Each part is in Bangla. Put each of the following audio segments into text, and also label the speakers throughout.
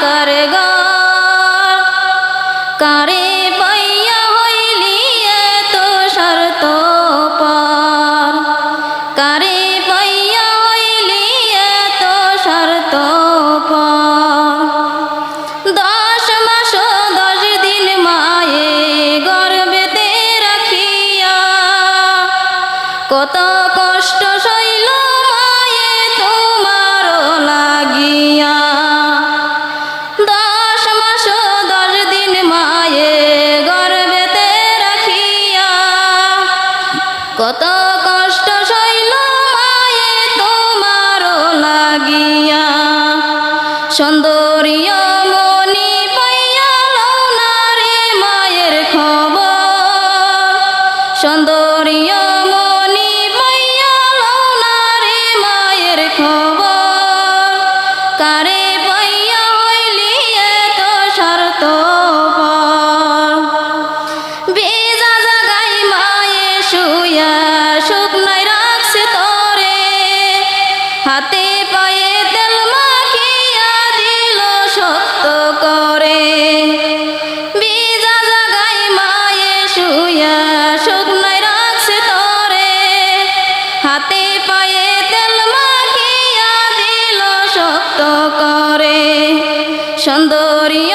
Speaker 1: কার ঘর কারে পাইয়া হইলি এত স্বার্থপর কারে পাইয়া হইলি এত স্বার্থপর 10 মাস 10 দিন মায়ে গর্ভেতে রাখিয়া কত কষ্ট সইল মায়ে তোমার লাগিয়া 10 মাস 10 দিন মায়ে গর্ভেতে রাখিয়া কত কষ্ট সইল মায়ে তোমার লাগিয়া সুন্দরী মনি পাইয়া লও না রে মায়ের খবর সুন্দরী মনি পাইয়া লও না রে মায়ের খবর কারে পাইয়া হইলি এত স্বার্থপর বেজা জাগাই মায়ে শুয়া শুকনাই রাখছে তরে হাতে পায়ে তেল মাখিয়া দিল শক্ত করে বেজা জাগাই মায়ে শুয়া শুকনাই রাখছে তরে হাতে পায়ে তেল মাখিয়া দিল শক্ত করে সুন্দরী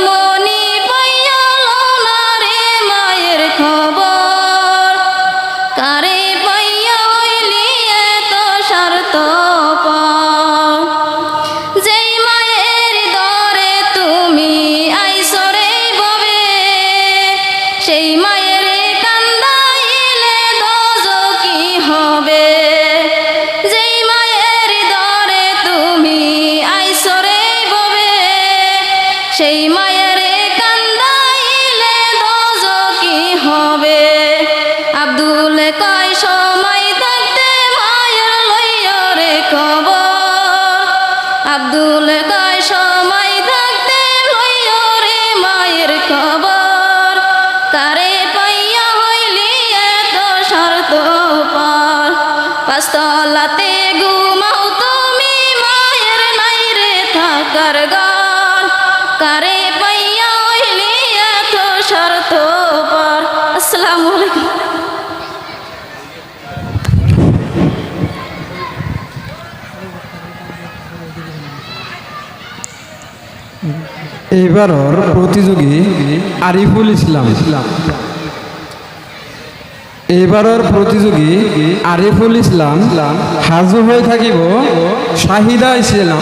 Speaker 1: মনি পাইয়া লও না রে মায়ের খবর কারে পাইয়া হইলি এত স্বার্থপর যেই মায়ের দরে তুমি আইছো রে ববে সেই মায়ের কান্দাইলে দোজকি হবে যেই মায়ের দরে তুমি আইছো রে ববে সেই মায়ের কান্দাইলে দোজকি হবে আব্দুল কয় সময় থাকতে মায়ের লইয়া রে খবর আব্দুল কয় সময় থাকতে লইয়া রে মায়ের খবর কারে পাইয়া হইলি এত স্বার্থপর পাঁচতলাতে ঘুমাও তুমি মায়ের নাই রে থাকার ঘর কারে পাইয়া হইলি এত স্বার্থপর আসসালামু আলাইকুম
Speaker 2: এইবাৰৰ প্ৰতিযোগী আরিফুল ইসলাম এইবাৰৰ প্ৰতিযোগী আরিফুল ইসলাম সাজু হৈ থাকিব শাহিদা ইসলাম